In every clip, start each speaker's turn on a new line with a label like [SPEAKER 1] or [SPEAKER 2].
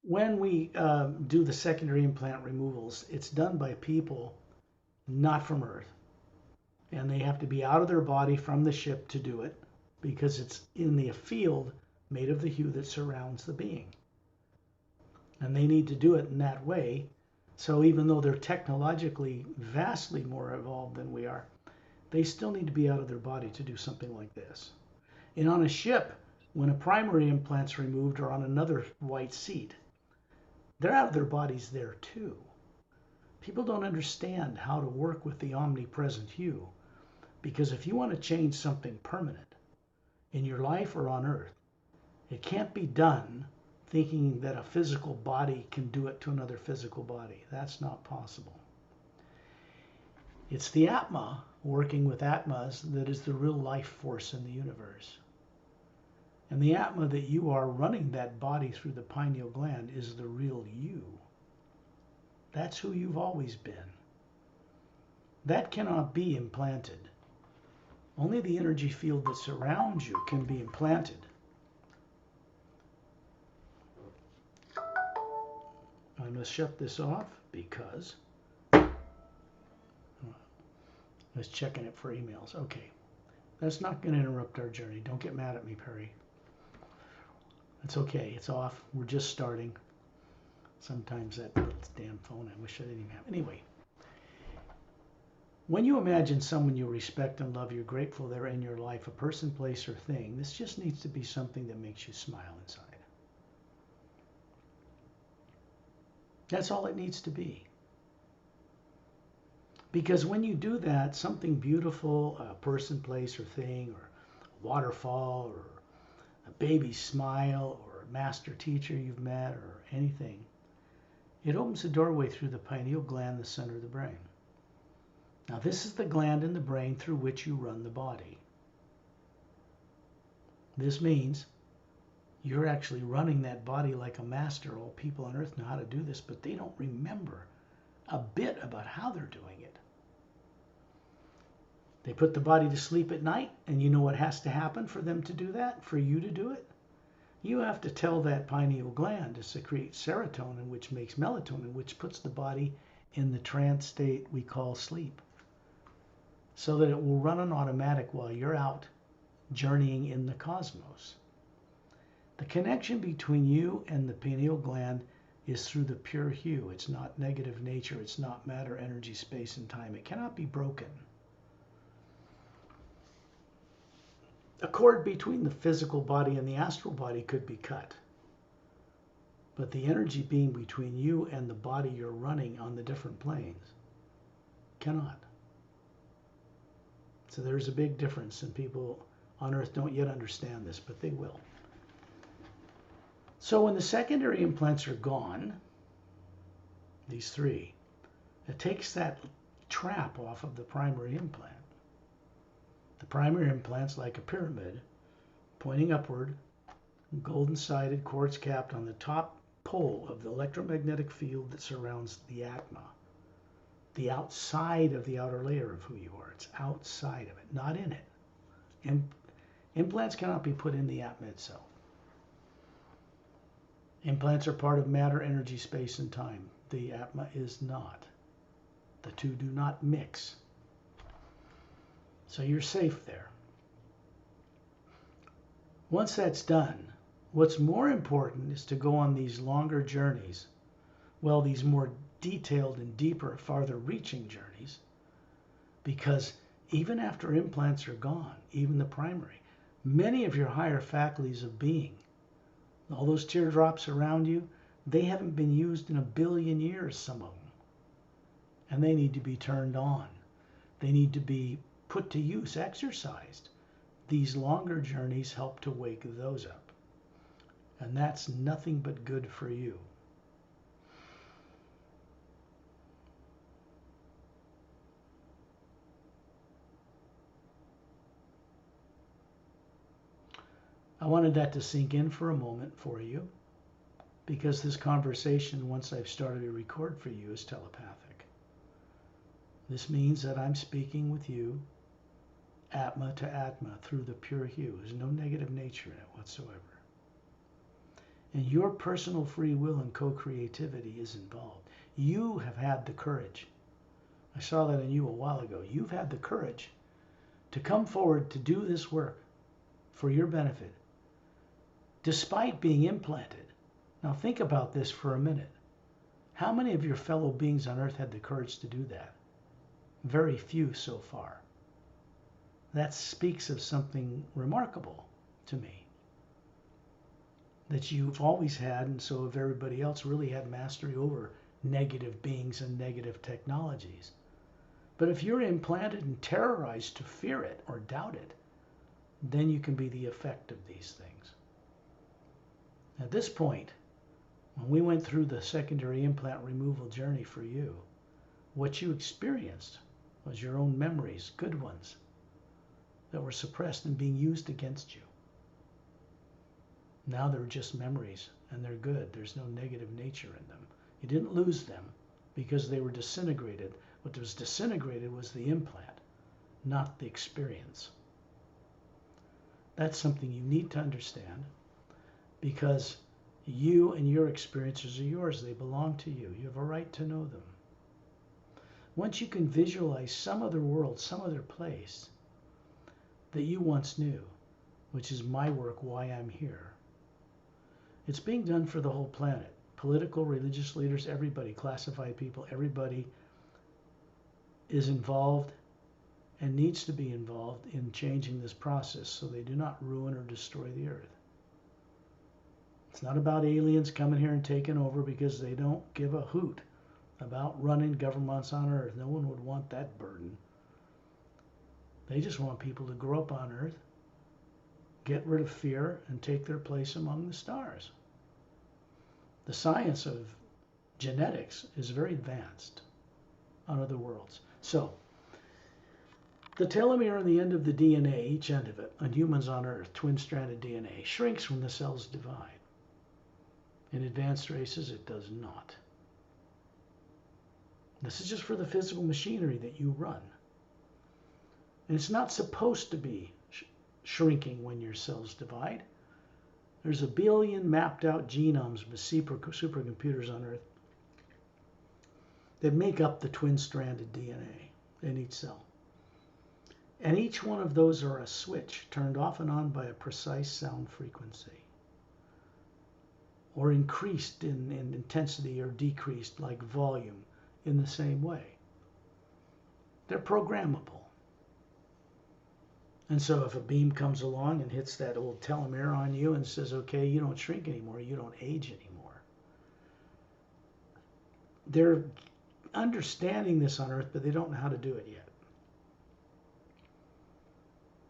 [SPEAKER 1] When we do the secondary implant removals, it's done by people not from Earth. And they have to be out of their body from the ship to do it because it's in the field made of the hue that surrounds the being. And they need to do it in that way. So even though they're technologically vastly more evolved than we are, they still need to be out of their body to do something like this. And on a ship, when a primary implant's removed or on another white seat, they're out of their bodies there too. People don't understand how to work with the omnipresent hue, because if you want to change something permanent in your life or on Earth, it can't be done thinking that a physical body can do it to another physical body. That's not possible. It's the Atma working with Atmas that is the real life force in the universe. And the Atma that you are running that body through the pineal gland is the real you. That's who you've always been. That cannot be implanted. Only the energy field that surrounds you can be implanted. I must shut this off because I was checking it for emails. Okay, that's not going to interrupt our journey. Don't get mad at me, Perry. It's okay. It's off. We're just starting. Sometimes that damn phone, I wish I didn't even have. Anyway, when you imagine someone you respect and love, you're grateful they're in your life, a person, place, or thing, this just needs to be something that makes you smile inside. That's all it needs to be. Because when you do that, something beautiful, a person, place, or thing, or a waterfall, or a baby's smile, or a master teacher you've met, or anything, it opens a doorway through the pineal gland, the center of the brain. Now, this is the gland in the brain through which you run the body. This means you're actually running that body like a master. All people on earth know how to do this, but they don't remember a bit about how they're doing it. They put the body to sleep at night, and you know what has to happen for them to do that, for you to do it? You have to tell that pineal gland to secrete serotonin, which makes melatonin, which puts the body in the trance state we call sleep, so that it will run on automatic while you're out journeying in the cosmos. The connection between you and the pineal gland is through the pure hue. It's not negative nature. It's not matter, energy, space, and time. It cannot be broken. A cord between the physical body and the astral body could be cut. But the energy being between you and the body you're running on the different planes cannot. So there's a big difference, and people on Earth don't yet understand this, but they will. So when the secondary implants are gone, these three, it takes that trap off of the primary implant. The primary implant's like a pyramid, pointing upward, golden-sided, quartz-capped on the top pole of the electromagnetic field that surrounds the Atma, the outside of the outer layer of who you are. It's outside of it, not in it. Implants cannot be put in the Atma itself. Implants are part of matter, energy, space, and time. The Atma is not. The two do not mix. So you're safe there. Once that's done, what's more important is to go on these longer journeys, well, these more detailed and deeper, farther reaching journeys, because even after implants are gone, even the primary, many of your higher faculties of being, all those teardrops around you, they haven't been used in 1 billion years, some of them. And they need to be turned on. They need to be put to use, exercised. These longer journeys help to wake those up. And that's nothing but good for you. I wanted that to sink in for a moment for you, because this conversation, once I've started to record for you, is telepathic. This means that I'm speaking with you, Atma to Atma, through the pure hue. There's no negative nature in it whatsoever. And your personal free will and co-creativity is involved. You have had the courage. I saw that in you a while ago. You've had the courage to come forward to do this work for your benefit, despite being implanted. Now think about this for a minute. How many of your fellow beings on earth had the courage to do that? Very few so far. That speaks of something remarkable to me. That you've always had, and so have everybody else, really had mastery over negative beings and negative technologies. But if you're implanted and terrorized to fear it or doubt it, then you can be the effect of these things. At this point, when we went through the secondary implant removal journey for you, what you experienced was your own memories, good ones, that were suppressed and being used against you. Now they're just memories, and they're good. There's no negative nature in them. You didn't lose them because they were disintegrated. What was disintegrated was the implant, not the experience. That's something you need to understand, because you and your experiences are yours. They belong to you. You have a right to know them. Once you can visualize some other world, some other place that you once knew, which is my work, why I'm here. It's being done for the whole planet. Political, religious leaders, everybody, classified people, everybody is involved and needs to be involved in changing this process so they do not ruin or destroy the earth. It's not about aliens coming here and taking over, because they don't give a hoot about running governments on earth. No one would want that burden. They just want people to grow up on earth, get rid of fear, and take their place among the stars. The science of genetics is very advanced on other worlds. So, the telomere on the end of the DNA, each end of it, on humans on Earth, twin-stranded DNA, shrinks when the cells divide. In advanced races, it does not. This is just for the physical machinery that you run. And it's not supposed to be shrinking when your cells divide. There's 1 billion mapped out genomes with supercomputers on Earth that make up the twin-stranded DNA in each cell. And each one of those are a switch turned off and on by a precise sound frequency, or increased in intensity or decreased like volume in the same way. They're programmable. And so if a beam comes along and hits that old telomere on you and says, okay, you don't shrink anymore, you don't age anymore. They're understanding this on Earth, but they don't know how to do it yet.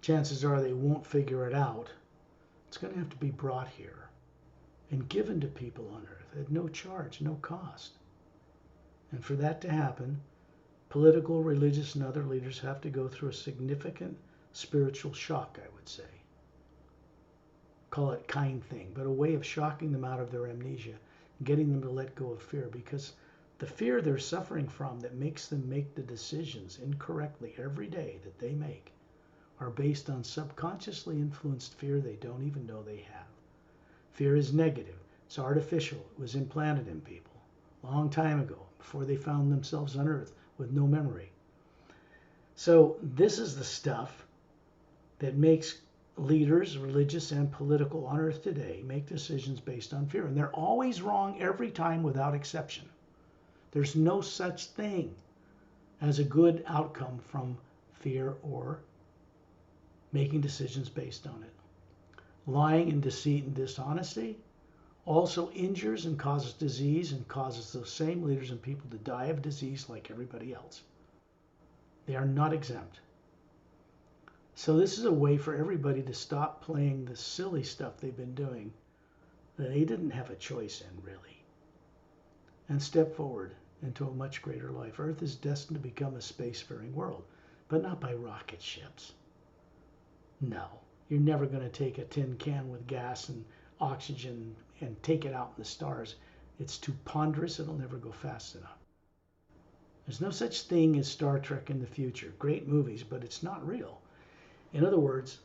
[SPEAKER 1] Chances are they won't figure it out. It's going to have to be brought here and given to people on Earth at no charge, no cost. And for that to happen, political, religious, and other leaders have to go through a significant spiritual shock, I would say. Call it kind thing, but a way of shocking them out of their amnesia, getting them to let go of fear, because the fear they're suffering from that makes them make the decisions incorrectly every day that they make are based on subconsciously influenced fear they don't even know they have. Fear is negative. It's artificial. It was implanted in people a long time ago, before they found themselves on Earth with no memory. So this is the stuff that makes leaders, religious and political on Earth today, make decisions based on fear. And they're always wrong every time without exception. There's no such thing as a good outcome from fear or making decisions based on it. Lying and deceit and dishonesty also injures and causes disease, and causes those same leaders and people to die of disease like everybody else. They are not exempt. So this is a way for everybody to stop playing the silly stuff they've been doing that they didn't have a choice in, really, and step forward into a much greater life. Earth is destined to become a spacefaring world, but not by rocket ships. No, you're never going to take a tin can with gas and oxygen and take it out in the stars. It's too ponderous. It'll never go fast enough. There's no such thing as Star Trek in the future. Great movies, but it's not real. In other words,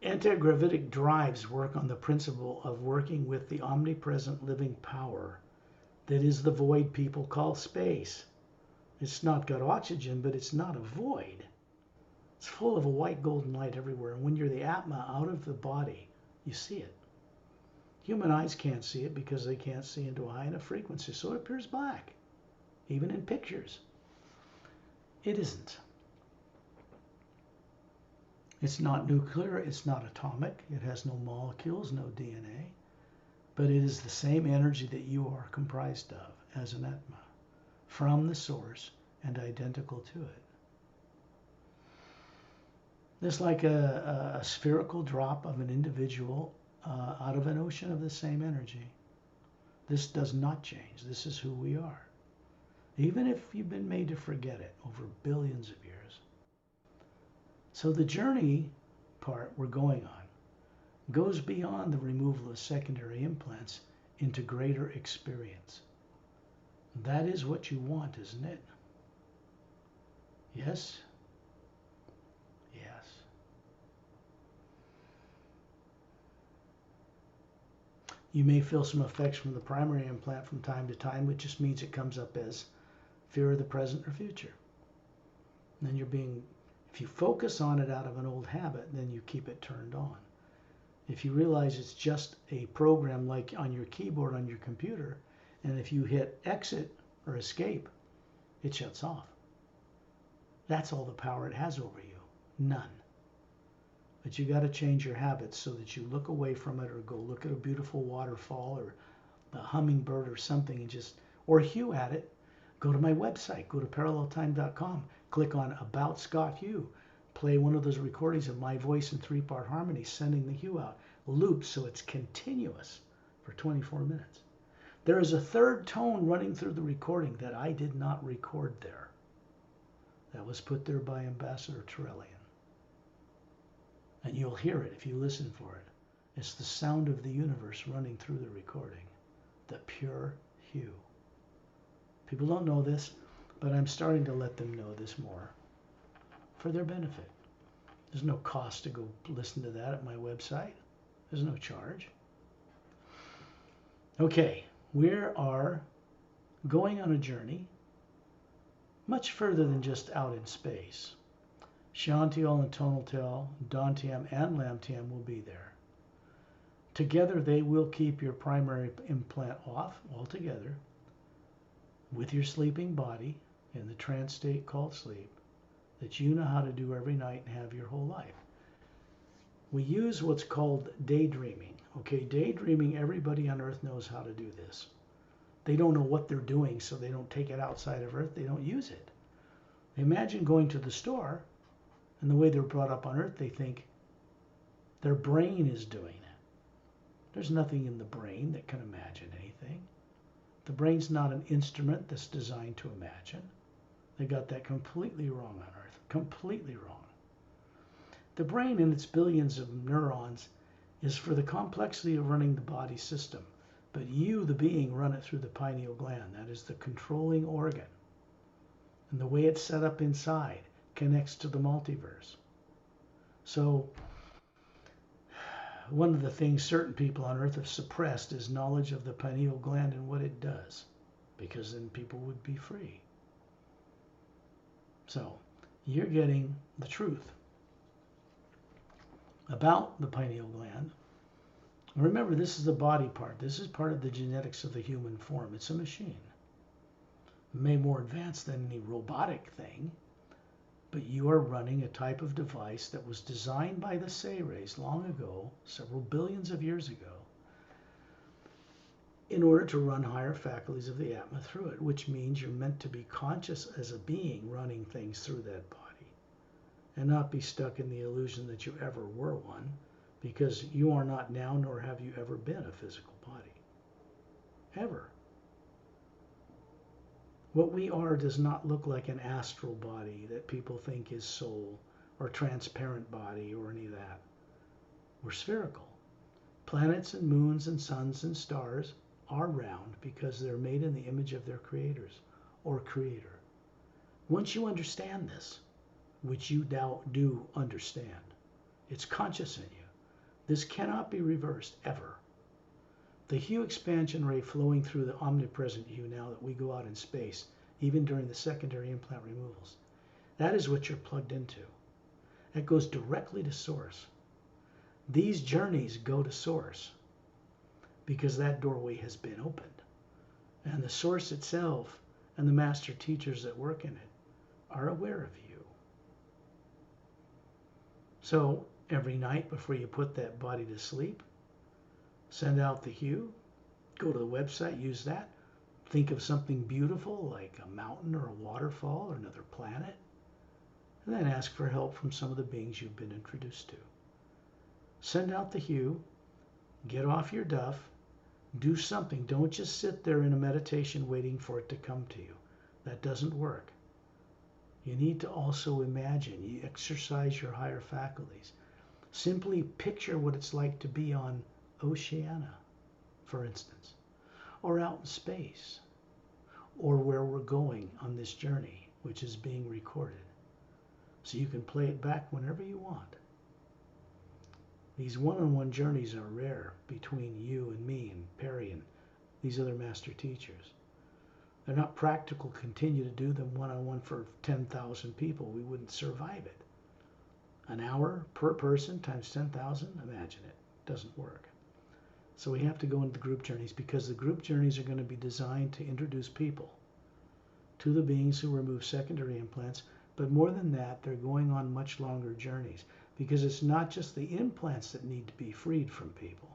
[SPEAKER 1] Anti-gravitic drives work on the principle of working with the omnipresent living power that is the void people call space. It's not got oxygen, but it's not a void. It's full of a white golden light everywhere. And when you're the Atma out of the body, you see it. Human eyes can't see it because they can't see into a high enough frequency, so it appears black, even in pictures. It isn't. It's not nuclear, it's not atomic, it has no molecules, no DNA, but it is the same energy that you are comprised of as an Atma, from the source and identical to it. It's like a spherical drop of an individual out of an ocean of the same energy. This does not change. This is who we are. Even if you've been made to forget it over billions of years. So the journey part we're going on goes beyond the removal of secondary implants into greater experience. That is what you want, isn't it? Yes? Yes. You may feel some effects from the primary implant from time to time, which just means it comes up as fear of the present or future. And then you're being, if you focus on it out of an old habit, then you keep it turned on. If you realize it's just a program like on your keyboard on your computer, and if you hit exit or escape, it shuts off. That's all the power it has over you. None. But you got to change your habits so that you look away from it or go look at a beautiful waterfall or a hummingbird or something and just, or hew at it. Go to my website, go to paralleltime.com, click on About Scott Hugh, play one of those recordings of my voice in 3-part harmony, sending the hue out, loop so it's continuous for 24 minutes. There is a third tone running through the recording that I did not record there. That was put there by Ambassador Terrellian. And you'll hear it if you listen for it. It's the sound of the universe running through the recording, the pure hue. People don't know this, but I'm starting to let them know this more for their benefit. There's no cost to go listen to that at my website. There's no charge. Okay, we are going on a journey much further than just out in space. Shantiel and Tonaltel, Dantium and Lamtium will be there. Together they will keep your primary implant off altogether with your sleeping body in the trance state called sleep that you know how to do every night and have your whole life. We use what's called daydreaming. Okay, daydreaming, everybody on Earth knows how to do this. They don't know what they're doing, so they don't take it outside of Earth. They don't use it. Imagine going to the store, and the way they're brought up on Earth, they think their brain is doing it. There's nothing in the brain that can imagine anything. The brain's not an instrument that's designed to imagine. They got that completely wrong on Earth. Completely wrong. The brain and its billions of neurons is for the complexity of running the body system. But you, the being, run it through the pineal gland. That is the controlling organ. And the way it's set up inside connects to the multiverse. So one of the things certain people on Earth have suppressed is knowledge of the pineal gland and what it does, because then people would be free. So you're getting the truth about the pineal gland. Remember, this is the body part. This is part of the genetics of the human form. It's a machine. May more advanced than any robotic thing, but you are running a type of device that was designed by the Sayres long ago, several billions of years ago, in order to run higher faculties of the Atma through it, which means you're meant to be conscious as a being running things through that body and not be stuck in the illusion that you ever were one, because you are not now, nor have you ever been a physical body. Ever. What we are does not look like an astral body that people think is soul, or transparent body, or any of that. We're spherical. Planets and moons and suns and stars are round because they're made in the image of their creators or creator. Once you understand this, which you now do understand, it's conscious in you. This cannot be reversed, ever. The hue expansion ray flowing through the omnipresent hue now that we go out in space, even during the secondary implant removals, that is what you're plugged into. It goes directly to source. These journeys go to source because that doorway has been opened. And the source itself and the master teachers that work in it are aware of you. So every night before you put that body to sleep, send out the hue, go to the website, use that. Think of something beautiful like a mountain or a waterfall or another planet, and then ask for help from some of the beings you've been introduced to. Send out the hue, get off your duff, do something. Don't just sit there in a meditation waiting for it to come to you. That doesn't work. You need to also imagine, you exercise your higher faculties. Simply picture what it's like to be on Oceania, for instance, or out in space, or where we're going on this journey, which is being recorded. So you can play it back whenever you want. These one-on-one journeys are rare between you and me and Perry and these other master teachers. They're not practical to continue to do them one-on-one for 10,000 people. We wouldn't survive it. An hour per person times 10,000, imagine it. Doesn't work. So we have to go into the group journeys because the group journeys are going to be designed to introduce people to the beings who remove secondary implants. But more than that, they're going on much longer journeys because it's not just the implants that need to be freed from people.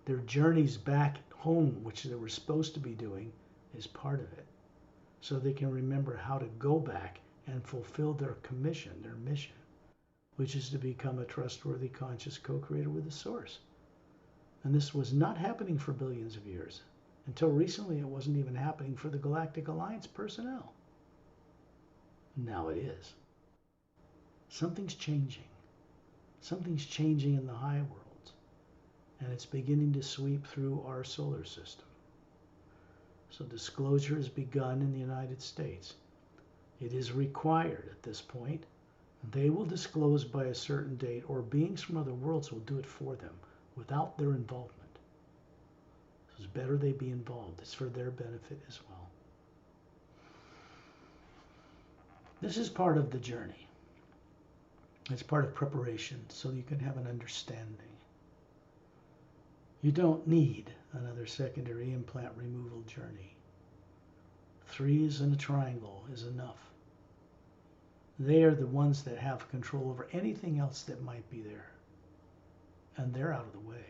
[SPEAKER 1] Their journeys back home, which they were supposed to be doing, is part of it. So they can remember how to go back and fulfill their commission, their mission, which is to become a trustworthy, conscious co-creator with the source. And this was not happening for billions of years. Until recently, it wasn't even happening for the Galactic Alliance personnel. Now it is. Something's changing. Something's changing in the high worlds. And it's beginning to sweep through our solar system. So disclosure has begun in the United States. It is required at this point. They will disclose by a certain date, or beings from other worlds will do it for them without their involvement. So it's better they be involved. It's for their benefit as well. This is part of the journey. It's part of preparation so you can have an understanding. You don't need another secondary implant removal journey. 3s in a triangle is enough. They are the ones that have control over anything else that might be there. And they're out of the way.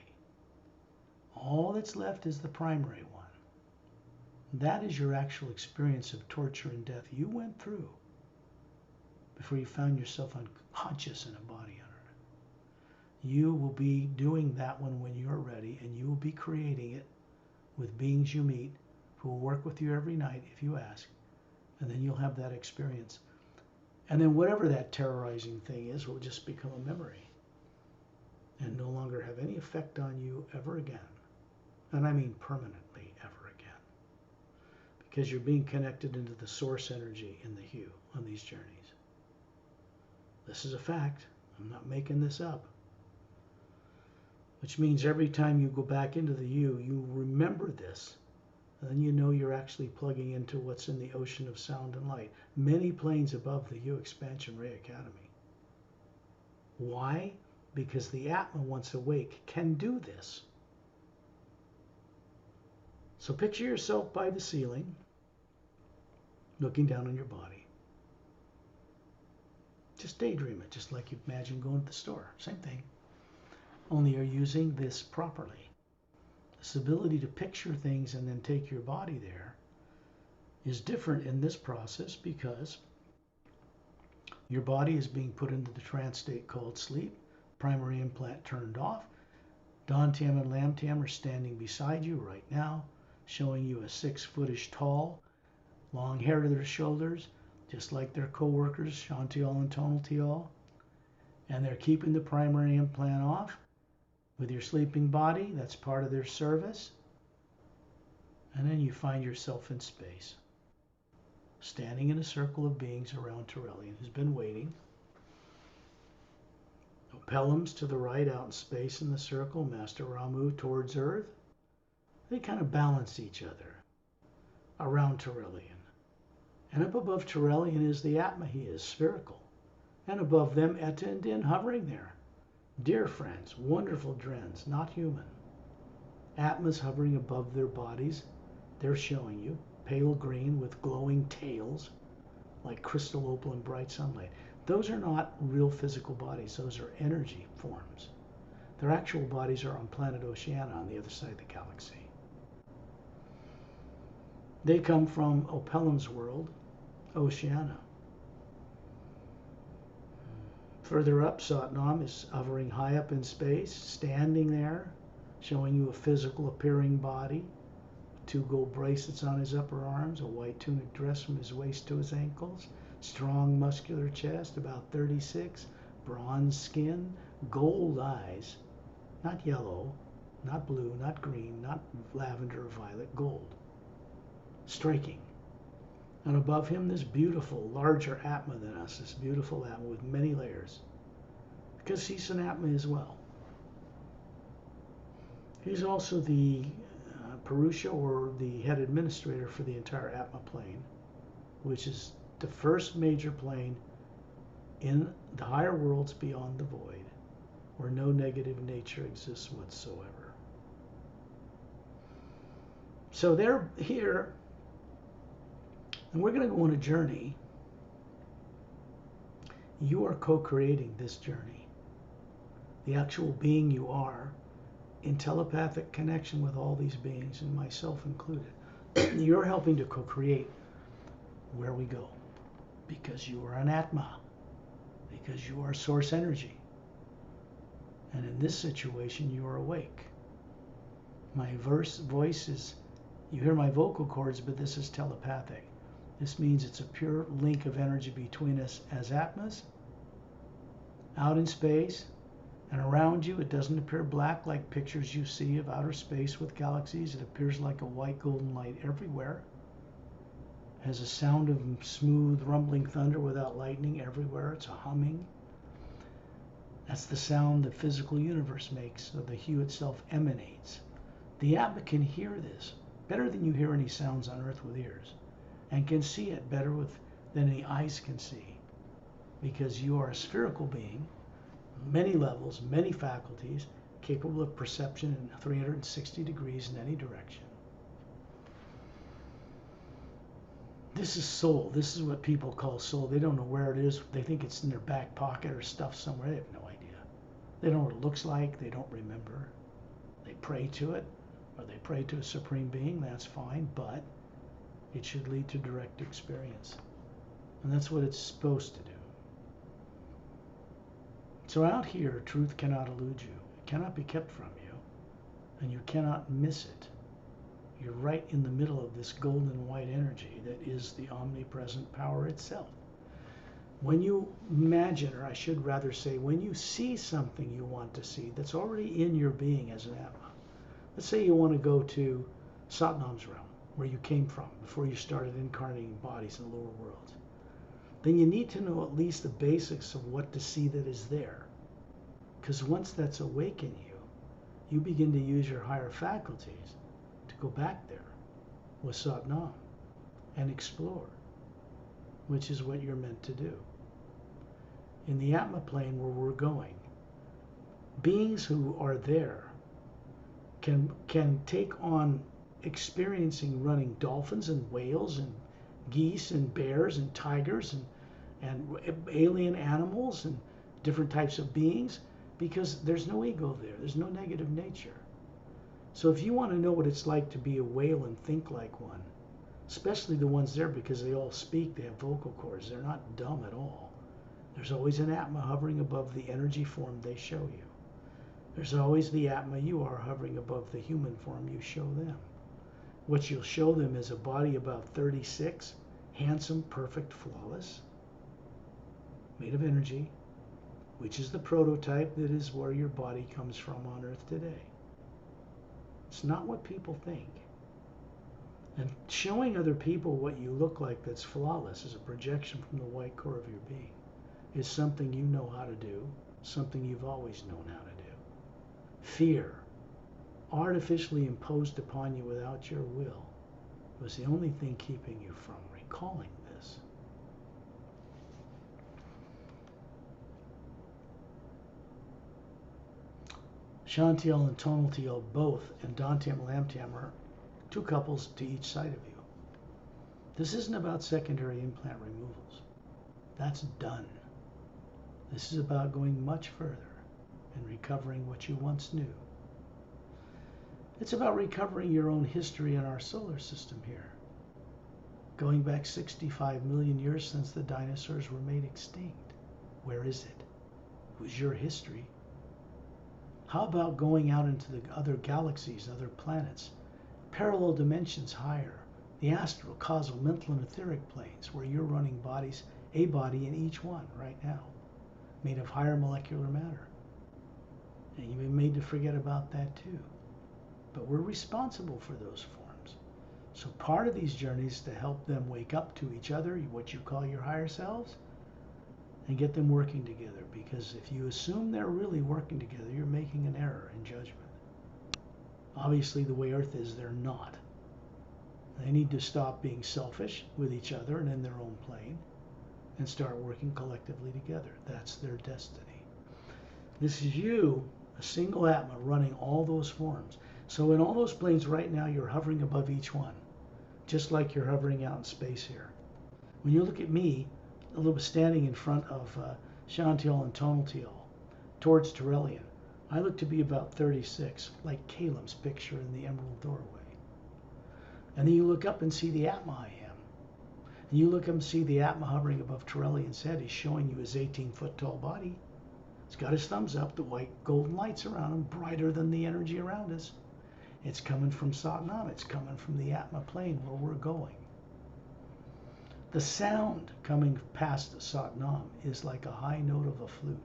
[SPEAKER 1] All that's left is the primary one. That is your actual experience of torture and death you went through before you found yourself unconscious in a body on Earth. You will be doing that one when you're ready, and you will be creating it with beings you meet who will work with you every night if you ask, and then you'll have that experience. And then whatever that terrorizing thing is will just become a memory and no longer have any effect on you ever again. And I mean permanently ever again. Because you're being connected into the source energy in the hue on these journeys. This is a fact. I'm not making this up. Which means every time you go back into the hue, you remember this. And then you know you're actually plugging into what's in the ocean of sound and light, many planes above the Hue Expansion Ray Academy. Why? Because the Atma, once awake, can do this. So picture yourself by the ceiling, looking down on your body. Just daydream it, just like you imagine going to the store. Same thing. Only you're using this properly. This ability to picture things and then take your body there is different in this process because your body is being put into the trance state called sleep, primary implant turned off. Don Tam and Lam Tam are standing beside you right now, showing you a 6-footish tall, long hair to their shoulders, just like their co-workers, Shantial and Tonal Tial. And they're keeping the primary implant off with your sleeping body. That's part of their service. And then you find yourself in space, standing in a circle of beings around Terrellian, who's been waiting. Pelhams to the right out in space in the circle, Master Ramu towards Earth. They kind of balance each other around Turelian. And up above Turelian is the Atma. He is spherical. And above them, Etta and Din hovering there. Dear friends, wonderful Drens, not human. Atmas hovering above their bodies. They're showing you. Pale green with glowing tails, like crystal opal in bright sunlight. Those are not real physical bodies. Those are energy forms. Their actual bodies are on planet Oceania on the other side of the galaxy. They come from Opelum's world, Oceania. Further up, Satnam is hovering high up in space, standing there, showing you a physical appearing body, 2 gold bracelets on his upper arms, a white tunic dress from his waist to his ankles, strong muscular chest, about 36, bronze skin, gold eyes, not yellow, not blue, not green, not lavender or violet, gold. Striking. And above him, this beautiful, larger Atma than us, this beautiful Atma with many layers. Because he's an Atma as well. He's also the Purusha, or the head administrator for the entire Atma plane, which is the first major plane in the higher worlds beyond the void, where no negative nature exists whatsoever. So they're here, and we're going to go on a journey. You are co-creating this journey. The actual being you are, in telepathic connection with all these beings, and myself included. You're helping to co-create where we go, because you are an Atma, because you are source energy. And in this situation, you are awake. My voice is, you hear my vocal cords, but this is telepathic. This means it's a pure link of energy between us as Atmas, out in space, and around you. It doesn't appear black like pictures you see of outer space with galaxies. It appears like a white golden light everywhere. It has a sound of smooth rumbling thunder without lightning everywhere. It's a humming. That's the sound the physical universe makes, so the hue itself emanates. The Atma can hear this better than you hear any sounds on Earth with ears, and can see it better than any eyes can see, because you are a spherical being, many levels, many faculties, capable of perception in 360 degrees in any direction. This is soul. This is what people call soul. They don't know where it is. They think it's in their back pocket or stuffed somewhere. They have no idea. They don't know what it looks like. They don't remember. They pray to it, or they pray to a supreme being. That's fine, but it should lead to direct experience. And that's what it's supposed to do. So out here, truth cannot elude you. It cannot be kept from you, and you cannot miss it. You're right in the middle of this golden white energy that is the omnipresent power itself. When you imagine, or I should rather say, when you see something you want to see that's already in your being as an Atma. Let's say you want to go to Satnam's realm, where you came from before you started incarnating bodies in the lower worlds. Then you need to know at least the basics of what to see that is there. Because once that's awake in you, you begin to use your higher faculties to go back there with Satnam and explore, which is what you're meant to do. In the Atma plane where we're going, beings who are there can take on experiencing running dolphins and whales and geese and bears and tigers and alien animals and different types of beings, because there's no ego there. There's no negative nature. So if you want to know what it's like to be a whale and think like one, especially the ones there, because they all speak, they have vocal cords, they're not dumb at all. There's always an Atma hovering above the energy form they show you. There's always the Atma you are hovering above the human form you show them. What you'll show them is a body about 36, handsome, perfect, flawless, made of energy, which is the prototype that is where your body comes from on Earth today. It's not what people think. And showing other people what you look like that's flawless is a projection from the white core of your being. Is something you know how to do, something you've always known how to do. Fear, artificially imposed upon you without your will, was the only thing keeping you from recalling this. Shantiel and Tonaltiel both, and Dantium and Lamtium are two couples to each side of you. This isn't about secondary implant removals. That's done. This is about going much further and recovering what you once knew. It's about recovering your own history in our solar system here. Going back 65 million years since the dinosaurs were made extinct. Where is it? It was your history. How about going out into the other galaxies, other planets, parallel dimensions higher, the astral, causal, mental, and etheric planes, where you're running bodies, a body in each one right now, made of higher molecular matter. And you've been made to forget about that too. But we're responsible for those forms. So part of these journeys is to help them wake up to each other, what you call your higher selves, and get them working together. Because if you assume they're really working together, you're making an error in judgment. Obviously, the way Earth is, they're not. They need to stop being selfish with each other and in their own plane and start working collectively together. That's their destiny. This is you, a single Atma, running all those forms. So in all those planes right now, you're hovering above each one, just like you're hovering out in space here. When you look at me, a little bit standing in front of Shantiel and Tonaltiel, towards Turelian, I look to be about 36, like Caleb's picture in the Emerald Doorway. And then you look up and see the Atma I am. And you look up and see the Atma hovering above Turelian's head. He's showing you his 18-foot tall body. He's got his thumbs up, the white golden lights around him, brighter than the energy around us. It's coming from Satnam. It's coming from the Atma plane where we're going. The sound coming past Satnam is like a high note of a flute.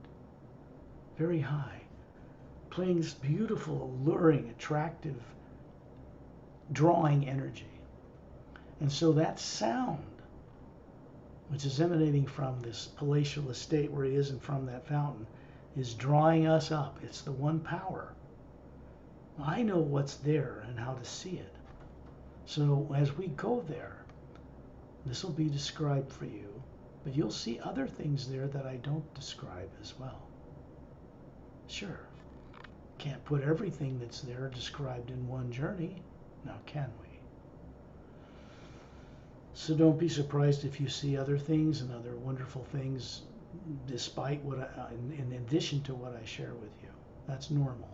[SPEAKER 1] Very high. Playing this beautiful, alluring, attractive, drawing energy. And so that sound, which is emanating from this palatial estate where he is and from that fountain, is drawing us up. It's the one power. I know what's there and how to see it. So as we go there, this will be described for you, but you'll see other things there that I don't describe as well. Sure, can't put everything that's there described in one journey, now can we? So don't be surprised if you see other things and other wonderful things despite what in addition to what I share with you. That's normal.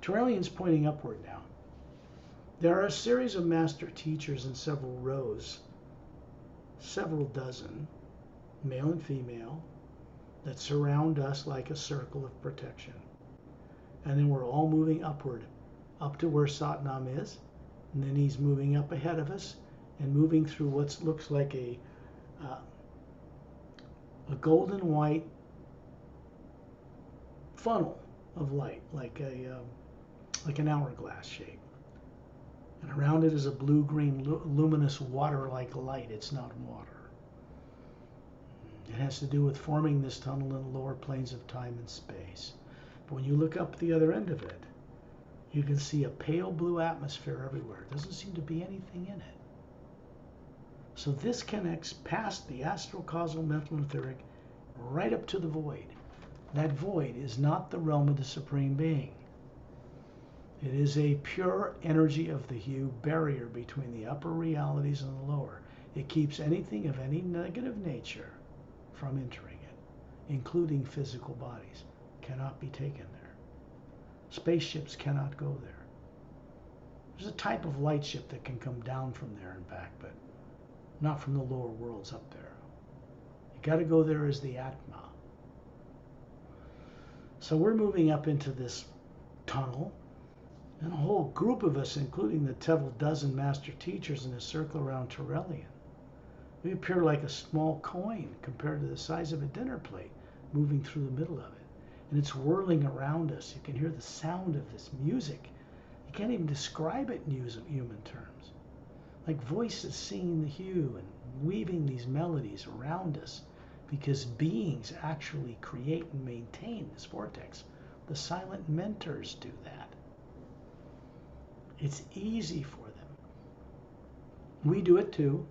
[SPEAKER 1] Turelian's pointing upward now. There are a series of master teachers in several rows, several dozen, male and female, that surround us like a circle of protection. And then we're all moving upward, up to where Satnam is, and then he's moving up ahead of us and moving through what looks like a golden white funnel of light, like an hourglass shape. And around it is a blue-green luminous water-like light. It's not water. It has to do with forming this tunnel in the lower planes of time and space. But when you look up the other end of it, you can see a pale blue atmosphere everywhere. There doesn't seem to be anything in it. So this connects past the astral, causal, mental, and etheric, right up to the void. That void is not the realm of the Supreme Being. It is a pure energy of the hue barrier between the upper realities and the lower. It keeps anything of any negative nature from entering it, including physical bodies. Cannot be taken there. Spaceships cannot go there. There's a type of light ship that can come down from there and back, but not from the lower worlds up there. You got to go there as the Atma. So we're moving up into this tunnel, and a whole group of us, including the several dozen master teachers in a circle around Turelian. We appear like a small coin compared to the size of a dinner plate moving through the middle of it. And it's whirling around us. You can hear the sound of this music. You can't even describe it in human terms. Like voices singing the hue and weaving these melodies around us, because beings actually create and maintain this vortex. The silent mentors do that. It's easy for them. We do it too,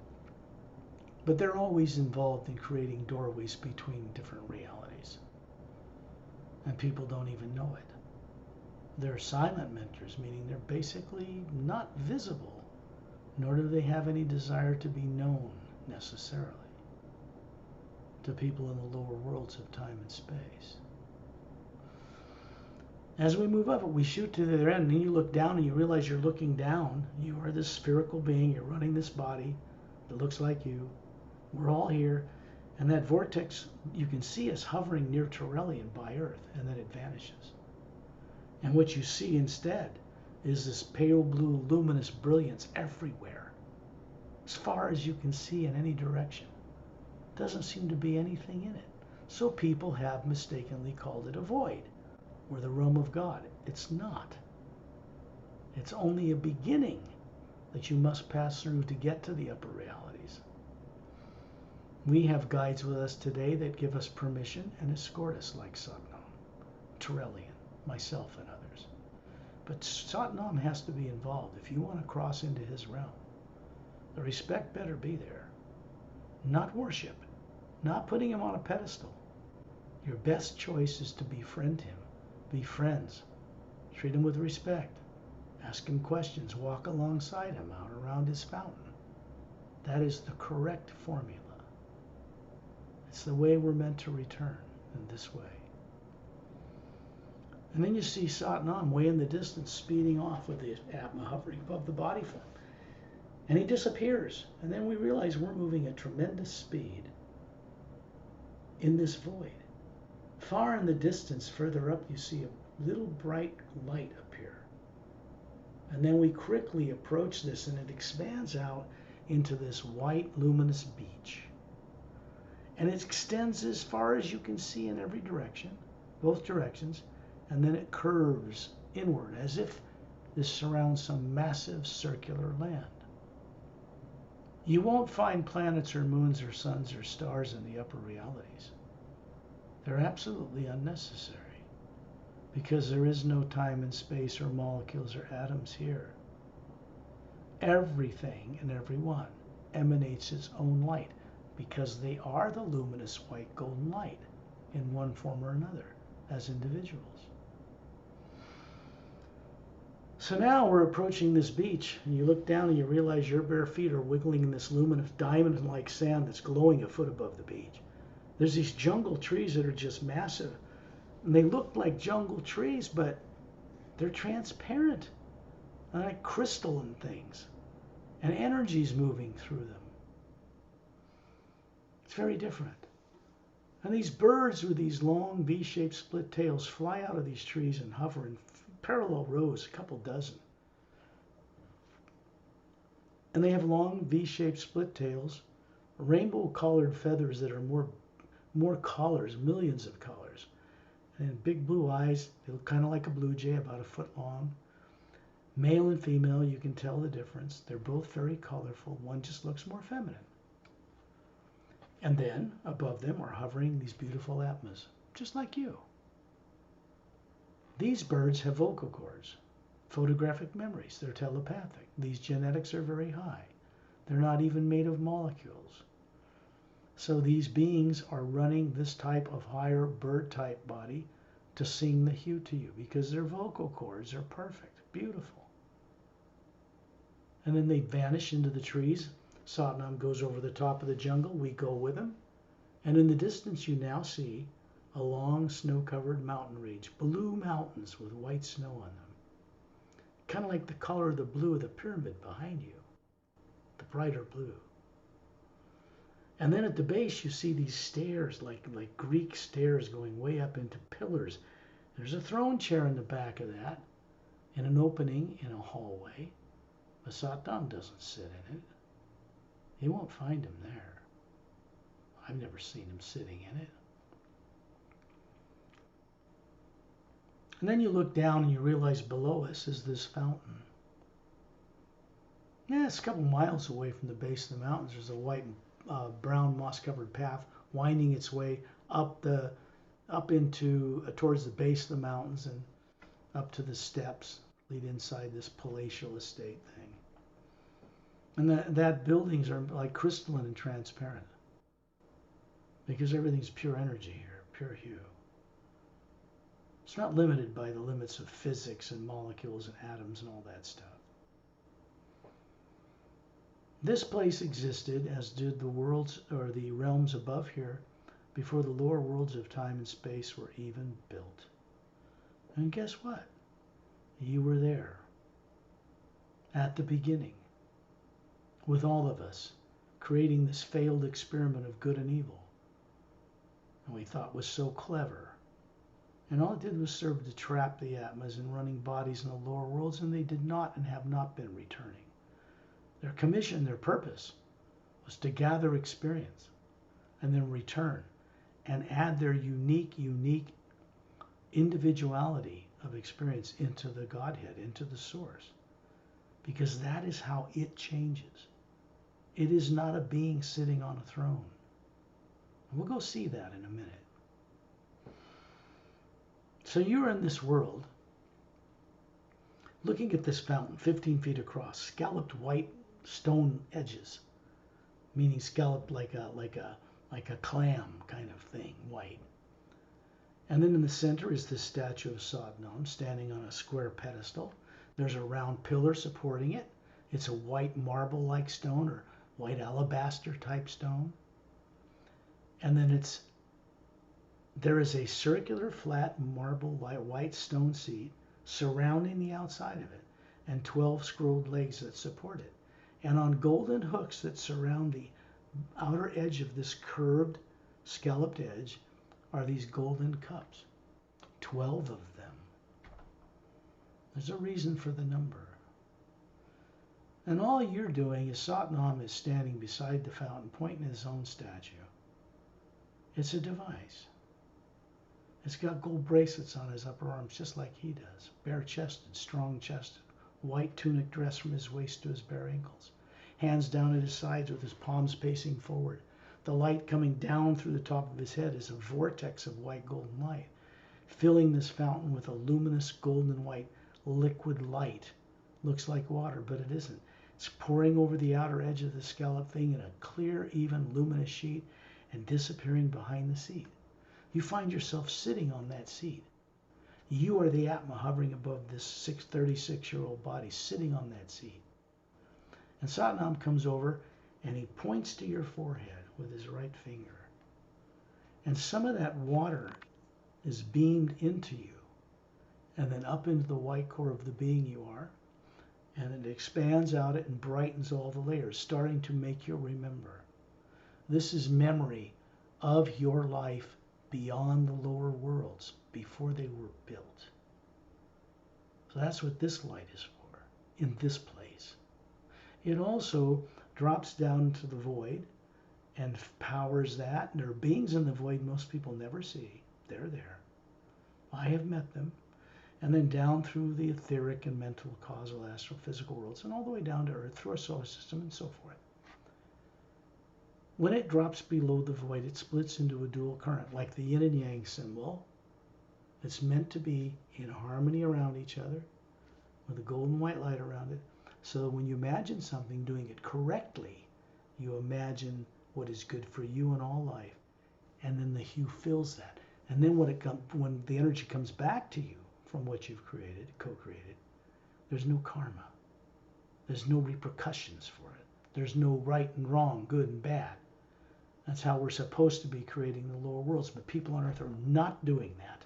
[SPEAKER 1] but they're always involved in creating doorways between different realities. And people don't even know it. They're silent mentors, meaning they're basically not visible, nor do they have any desire to be known necessarily to people in the lower worlds of time and space. As we move up, we shoot to the other end, and then you look down and you realize you're looking down. You are this spherical being, you're running this body that looks like you. We're all here, and that vortex, you can see us hovering near Torellian by Earth, and then it vanishes. And what you see instead is this pale blue luminous brilliance everywhere, as far as you can see in any direction. Doesn't seem to be anything in it. So people have mistakenly called it a void, or the realm of God. It's not. It's only a beginning that you must pass through to get to the upper realities. We have guides with us today that give us permission and escort us, like Satnam, Torellian, myself, and others. But Satnam has to be involved if you want to cross into his realm. The respect better be there. Not worship, not putting him on a pedestal. Your best choice is to befriend him. Be friends. Treat him with respect. Ask him questions. Walk alongside him out around his fountain. That is the correct formula. It's the way we're meant to return, in this way. And then you see Satnam way in the distance speeding off with the Atma hovering above the body form. And he disappears. And then we realize we're moving at tremendous speed in this void. Far in the distance, further up, you see a little bright light appear. And then we quickly approach this, and it expands out into this white, luminous beach. And it extends as far as you can see in every direction, both directions, and then it curves inward as if this surrounds some massive circular land. You won't find planets or moons or suns or stars in the upper realities. They're absolutely unnecessary because there is no time and space or molecules or atoms here. Everything and everyone emanates its own light because they are the luminous white golden light in one form or another as individuals. So now we're approaching this beach, and you look down and you realize your bare feet are wiggling in this luminous diamond-like sand that's glowing a foot above the beach. There's these jungle trees that are just massive. And they look like jungle trees, but they're transparent, like crystal and things. And energy's moving through them. It's very different. And these birds with these long V-shaped split tails fly out of these trees and hover in parallel rows, a couple dozen. And they have long V-shaped split tails, rainbow-colored feathers that are more colors, millions of colors, and big blue eyes. They look kind of like a blue jay, about a foot long. Male and female, you can tell the difference. They're both very colorful. One just looks more feminine. And then above them are hovering these beautiful Atmas, just like you. These birds have vocal cords, photographic memories. They're telepathic. These genetics are very high. They're not even made of molecules. So these beings are running this type of higher bird type body to sing the hue to you because their vocal cords are perfect, beautiful. And then they vanish into the trees. Satnam goes over the top of the jungle. We go with him. And in the distance you now see a long snow-covered mountain range, blue mountains with white snow on them. Kind of like the color of the blue of the pyramid behind you, the brighter blue. And then at the base, you see these stairs, like Greek stairs going way up into pillars. There's a throne chair in the back of that, in an opening in a hallway. But Satnam doesn't sit in it. You won't find him there. I've never seen him sitting in it. And then you look down and you realize below us is this fountain. Yeah, it's a couple miles away from the base of the mountains. There's a white and brown moss-covered path winding its way up into towards the base of the mountains and up to the steps lead inside this palatial estate thing. And that buildings are like crystalline and transparent because everything's pure energy here, pure hue. It's not limited by the limits of physics and molecules and atoms and all that stuff. This place existed, as did the worlds or the realms above here, before the lower worlds of time and space were even built. And guess what? You were there at the beginning with all of us, creating this failed experiment of good and evil. And we thought was so clever. And all it did was serve to trap the Atmas in running bodies in the lower worlds, and they did not and have not been returning. Their commission, their purpose, was to gather experience and then return and add their unique individuality of experience into the Godhead, into the source. Because that is how it changes. It is not a being sitting on a throne. And we'll go see that in a minute. So you're in this world, looking at this fountain, 15 feet across, scalloped white stone edges, meaning scalloped like a clam kind of thing, white. And then in the center is this statue of Sodnom standing on a square pedestal. There's a round pillar supporting it. It's a white marble-like stone or white alabaster type stone. And then there is a circular flat marble white stone seat surrounding the outside of it and 12 scrolled legs that support it. And on golden hooks that surround the outer edge of this curved, scalloped edge are these golden cups, 12 of them. There's a reason for the number. And all you're doing is Satnam is standing beside the fountain, pointing at his own statue. It's a device. It's got gold bracelets on his upper arms, just like he does. Bare-chested, strong-chested, white tunic dress from his waist to his bare ankles. Hands down at his sides with his palms facing forward. The light coming down through the top of his head is a vortex of white golden light, filling this fountain with a luminous golden white liquid light. Looks like water, but it isn't. It's pouring over the outer edge of the scallop thing in a clear, even, luminous sheet and disappearing behind the seat. You find yourself sitting on that seat. You are the Atma hovering above this 36-year-old body, sitting on that seat. And Satnam comes over and he points to your forehead with his right finger. And some of that water is beamed into you and then up into the white core of the being you are. And it expands out it and brightens all the layers, starting to make you remember. This is memory of your life beyond the lower worlds, before they were built. So that's what this light is for, in this place. It also drops down into the void and powers that. And there are beings in the void most people never see. They're there. I have met them. And then down through the etheric and mental, causal, astrophysical worlds, and all the way down to Earth, through our solar system, and so forth. When it drops below the void, it splits into a dual current, like the yin and yang symbol. It's meant to be in harmony around each other, with a golden white light around it. So when you imagine something doing it correctly, you imagine what is good for you in all life. And then the hue fills that. And then when the energy comes back to you from what you've created, co-created, there's no karma. There's no repercussions for it. There's no right and wrong, good and bad. That's how we're supposed to be creating the lower worlds. But people on Earth are not doing that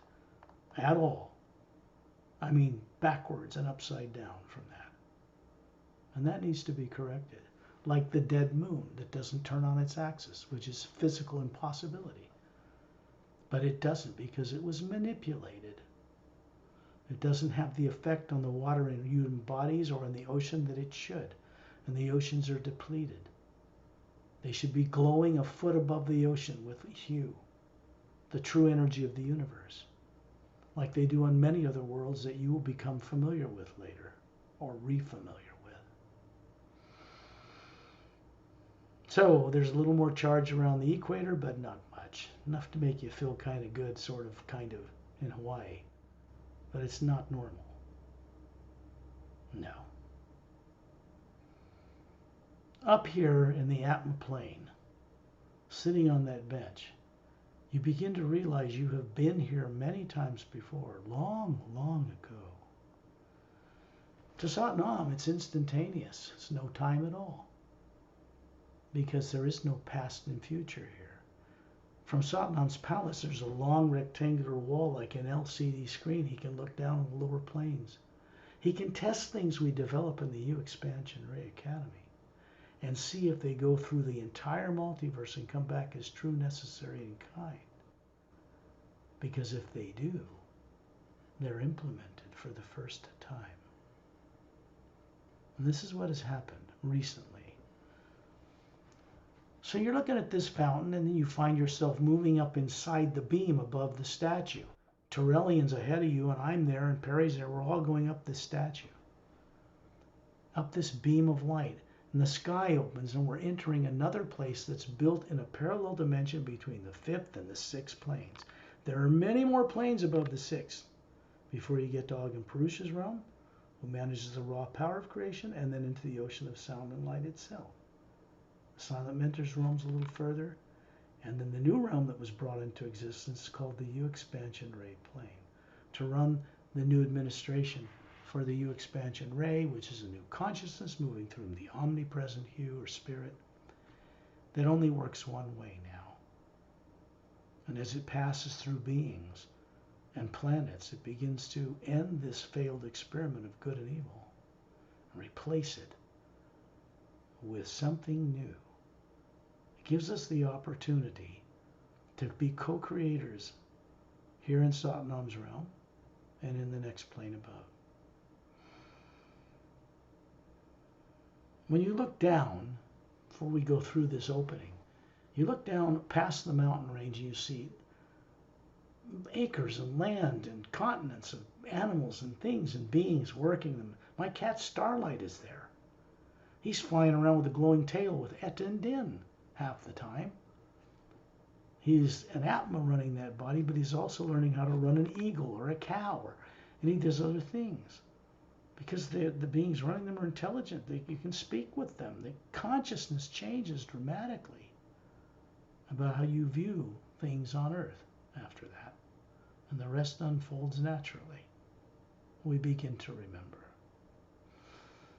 [SPEAKER 1] at all. I mean, backwards and upside down from that. And that needs to be corrected. Like the dead moon that doesn't turn on its axis, which is physical impossibility. But it doesn't because it was manipulated. It doesn't have the effect on the water in human bodies or in the ocean that it should. And the oceans are depleted. They should be glowing a foot above the ocean with hue, the true energy of the universe, like they do on many other worlds that you will become familiar with later, or re-familiar with. So there's a little more charge around the equator, but not much. much. Enough to make you feel kind of good, sort of, kind of, in Hawaii. But it's not normal. No. Up here in the Atma plane, sitting on that bench, you begin to realize you have been here many times before, long, long ago. To Satnam, it's instantaneous. It's no time at all. Because there is no past and future here. From Satnam's palace, there's a long rectangular wall like an LCD screen. He can look down on the lower planes. He can test things we develop in the U Expansion Ray Academy and see if they go through the entire multiverse and come back as true, necessary, and kind. Because if they do, they're implemented for the first time. And this is what has happened recently. So you're looking at this fountain, and then you find yourself moving up inside the beam above the statue. Torellian's ahead of you, and I'm there, and Perry's there. We're all going up this statue, up this beam of light. And the sky opens, and we're entering another place that's built in a parallel dimension between the fifth and the sixth planes. There are many more planes above the sixth before you get to Ogden Purusha's realm, who manages the raw power of creation, and then into the ocean of sound and light itself. The Silent Mentor's realm's a little further, and then the new realm that was brought into existence is called the U Expansion Ray plane, to run the new administration for the U Expansion Ray, which is a new consciousness moving through the omnipresent hue or spirit that only works one way now. And as it passes through beings and planets, it begins to end this failed experiment of good and evil and replace it with something new. It gives us the opportunity to be co-creators here in Satnam's realm and in the next plane above. When you look down, before we go through this opening, you look down past the mountain range and you see acres of land and continents of animals and things and beings working them. My cat Starlight is there. He's flying around with a glowing tail with Et and Din half the time. He's an Atma running that body, but he's also learning how to run an eagle or a cow, and he does other things. Because the beings running them are intelligent. You can speak with them. The consciousness changes dramatically about how you view things on Earth after that. And the rest unfolds naturally. We begin to remember.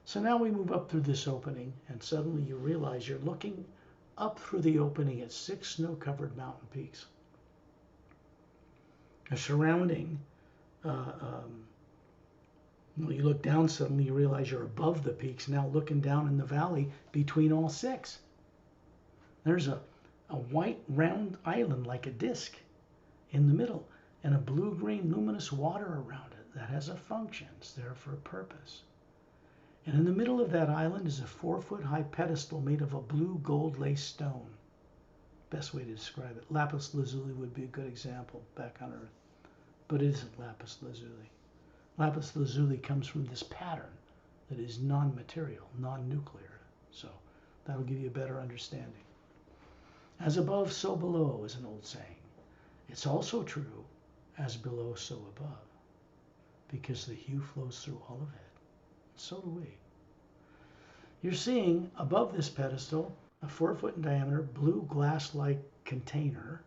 [SPEAKER 1] So now we move up through this opening, and suddenly you realize you're looking up through the opening at 6 snow-covered mountain peaks. A surrounding, you look down, suddenly you realize you're above the peaks, now looking down in the valley between all 6. There's a white round island like a disc in the middle, and a blue-green luminous water around it that has a function. It's there for a purpose. And in the middle of that island is a 4-foot-high pedestal made of a blue gold lace stone. Best way to describe it. Lapis lazuli would be a good example back on Earth. But it isn't lapis lazuli. Lapis lazuli comes from this pattern that is non-material, non-nuclear. So that'll give you a better understanding. As above, so below is an old saying. It's also true, as below, so above, because the hue flows through all of it. So do we. You're seeing above this pedestal a 4-foot in diameter blue glass-like container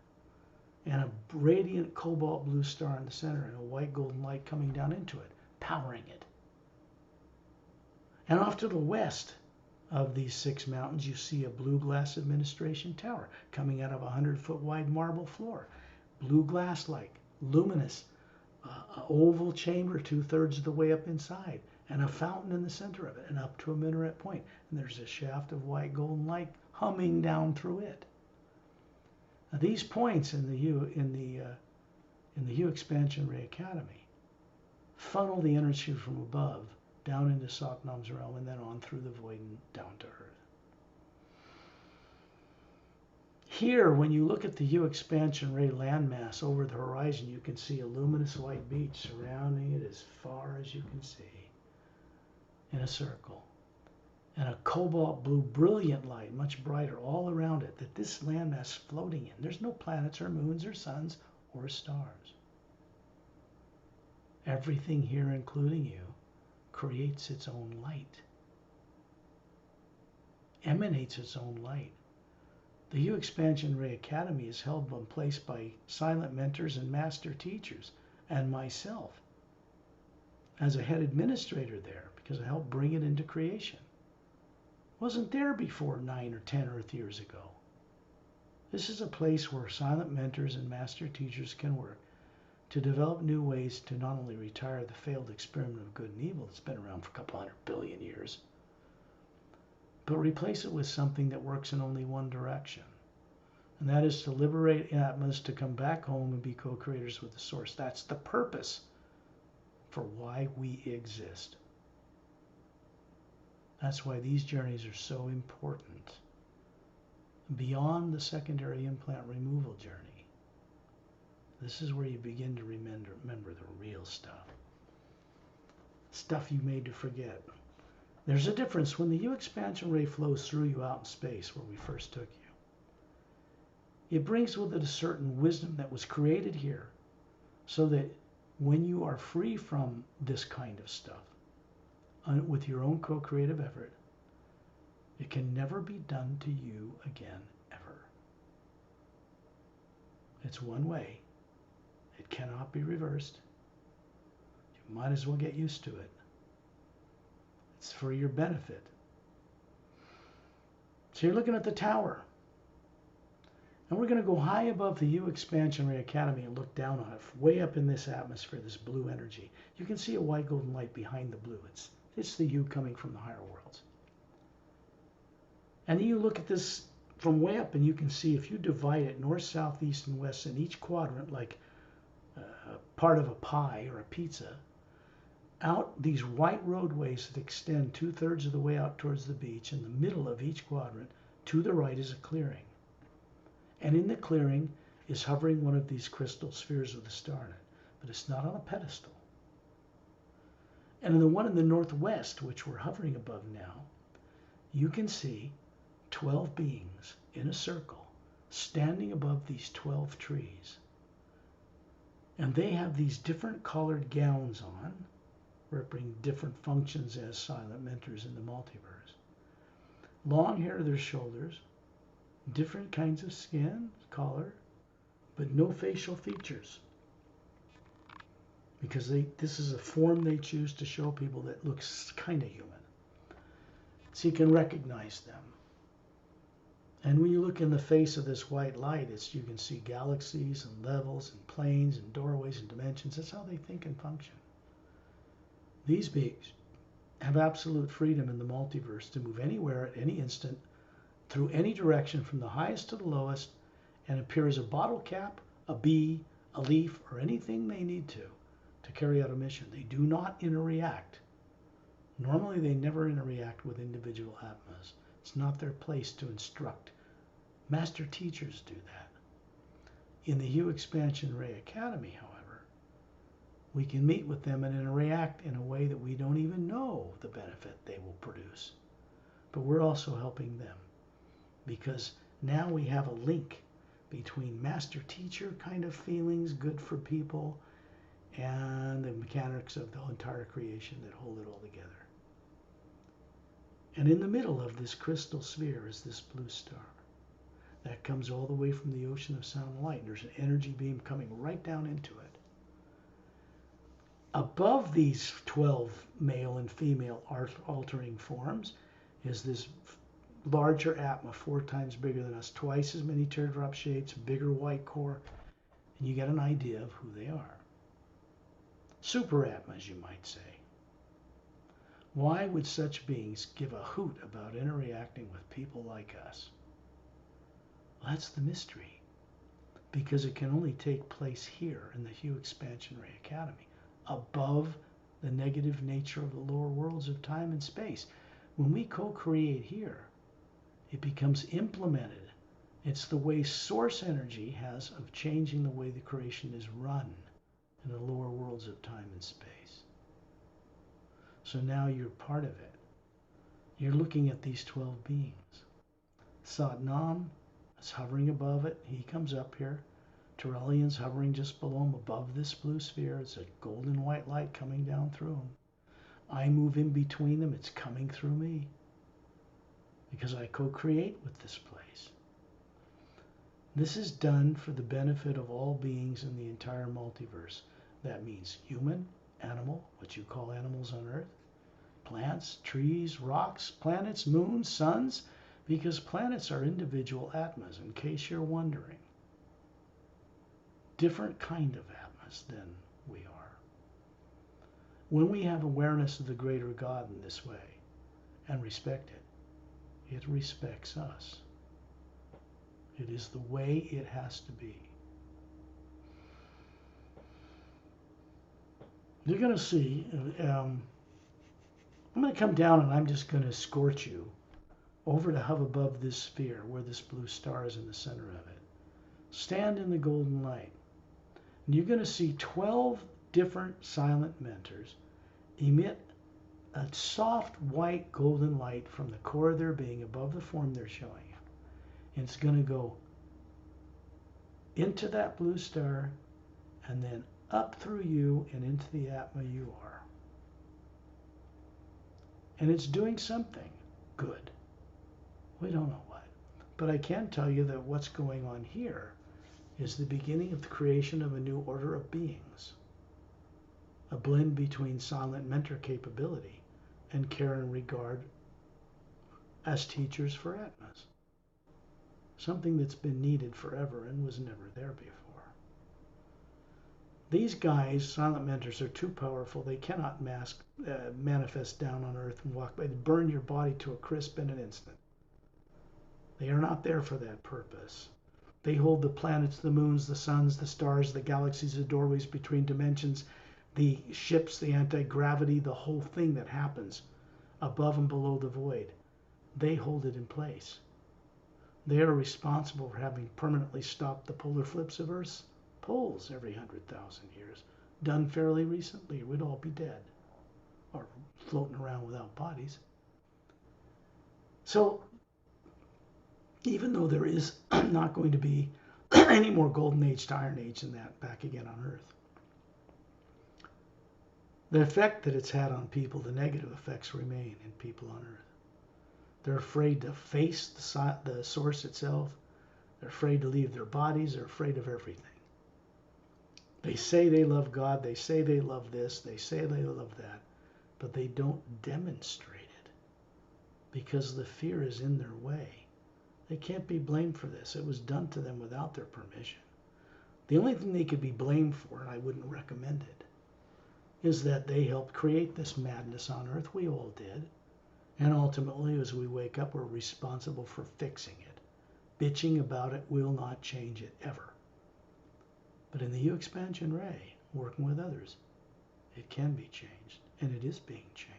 [SPEAKER 1] and a radiant cobalt blue star in the center and a white golden light coming down into it, powering it. And off to the west of these 6 mountains, you see a blue glass administration tower coming out of a 100-foot wide marble floor. Blue glass-like, luminous, oval chamber 2/3 of the way up inside, and a fountain in the center of it, and up to a minaret point. And there's a shaft of white golden light humming down through it. Now, these points in the U Expansion Ray Academy funnel the energy from above down into Satnam's realm and then on through the void and down to Earth. Here, when you look at the U Expansion Ray landmass over the horizon, you can see a luminous white beach surrounding it as far as you can see in a circle. and a cobalt blue brilliant light, much brighter all around it, that this landmass is floating in. There's no planets or moons or suns or stars. Everything here, including you, creates its own light, emanates its own light. The Hue Expansion Ray Academy is held in place by silent mentors and master teachers, and myself as a head administrator there, because I helped bring it into creation. Wasn't there before 9 or 10 Earth years ago. This is a place where silent mentors and master teachers can work to develop new ways to not only retire the failed experiment of good and evil that's been around for a couple 100 billion years, but replace it with something that works in only one direction. And that is to liberate Atmas to come back home and be co-creators with the Source. That's the purpose for why we exist. That's why these journeys are so important. Beyond the secondary implant removal journey, this is where you begin to remember the real stuff. Stuff you made to forget. There's a difference when the Hue Expansion Ray flows through you out in space, where we first took you. It brings with it a certain wisdom that was created here, so that when you are free from this kind of stuff, with your own co-creative effort, it can never be done to you again, ever. It's one way. It cannot be reversed. You might as well get used to it. It's for your benefit. So you're looking at the tower. And we're going to go high above the Hue Expansion Ray Academy and look down on it, way up in this atmosphere, this blue energy. You can see a white golden light behind the blue. It's the hue coming from the higher worlds. And you look at this from way up, and you can see if you divide it north, south, east, and west in each quadrant, like part of a pie or a pizza, out these white roadways that extend 2/3 of the way out towards the beach. In the middle of each quadrant, to the right, is a clearing. And in the clearing is hovering one of these crystal spheres with a star in it, but it's not on a pedestal. And in the one in the northwest, which we're hovering above now, you can see 12 beings in a circle standing above these 12 trees. And they have these different colored gowns on, representing different functions as silent mentors in the multiverse. Long hair to their shoulders, different kinds of skin, color, but no facial features. Because this is a form they choose to show people that looks kind of human. So you can recognize them. And when you look in the face of this white light, you can see galaxies and levels and planes and doorways and dimensions. That's how they think and function. These beings have absolute freedom in the multiverse to move anywhere at any instant, through any direction from the highest to the lowest, and appear as a bottle cap, a bee, a leaf, or anything they need to carry out a mission. They do not interact. Normally they never interact with individual Atmas. It's not their place to instruct. Master teachers do that. In the Hue Expansion Ray Academy, however, we can meet with them and interact in a way that we don't even know the benefit they will produce. But we're also helping them, because now we have a link between master-teacher kind of feelings, good for people, and the mechanics of the entire creation that hold it all together. And in the middle of this crystal sphere is this blue star that comes all the way from the ocean of sound and light. There's an energy beam coming right down into it. Above these 12 male and female altering forms is this larger Atma, 4 times bigger than us, twice as many teardrop shades, bigger white core, and you get an idea of who they are. Super Atmas, you might say. Why would such beings give a hoot about interacting with people like us? Well, that's the mystery, because it can only take place here in the Hue Expansion Ray Academy, above the negative nature of the lower worlds of time and space. When we co-create here, it becomes implemented. It's the way source energy has of changing the way the creation is run in the lower worlds of time and space. So now you're part of it. You're looking at these 12 beings. Satnam is hovering above it. He comes up here. Terrellian's hovering just below him above this blue sphere. It's a golden white light coming down through him. I move in between them. It's coming through me because I co-create with this place. This is done for the benefit of all beings in the entire multiverse. That means human, animal, what you call animals on Earth, plants, trees, rocks, planets, moons, suns, because planets are individual Atmas, in case you're wondering. Different kind of Atmas than we are. When we have awareness of the greater God in this way and respect it, it respects us. It is the way it has to be. You're going to see, I'm going to come down and I'm just going to escort you over to hover above this sphere where this blue star is in the center of it. Stand in the golden light. And you're going to see 12 different silent mentors emit a soft white golden light from the core of their being above the form they're showing you. And it's going to go into that blue star and then up through you and into the Atma you are. And it's doing something good. We don't know what. But I can tell you that what's going on here is the beginning of the creation of a new order of beings. A blend between silent mentor capability and care and regard as teachers for Atmas. Something that's been needed forever and was never there before. These guys, silent mentors, are too powerful. They cannot manifest down on Earth and walk by. They burn your body to a crisp in an instant. They are not there for that purpose. They hold the planets, the moons, the suns, the stars, the galaxies, the doorways between dimensions, the ships, the anti-gravity, the whole thing that happens above and below the void. They hold it in place. They are responsible for having permanently stopped the polar flips of Earth's poles every 100,000 years. Done fairly recently, we'd all be dead or floating around without bodies. So even though there is not going to be any more golden age to iron age than that back again on Earth, the effect that it's had on people, the negative effects remain in people on Earth. They're afraid to face the source itself. They're afraid to leave their bodies. They're afraid of everything. They say they love God. They say they love this. They say they love that. But they don't demonstrate it because the fear is in their way. They can't be blamed for this. It was done to them without their permission. The only thing they could be blamed for, and I wouldn't recommend it, is that they helped create this madness on Earth. We all did. And ultimately, as we wake up, we're responsible for fixing it. Bitching about it will not change it, ever. But in the U expansion ray, working with others, it can be changed, and it is being changed.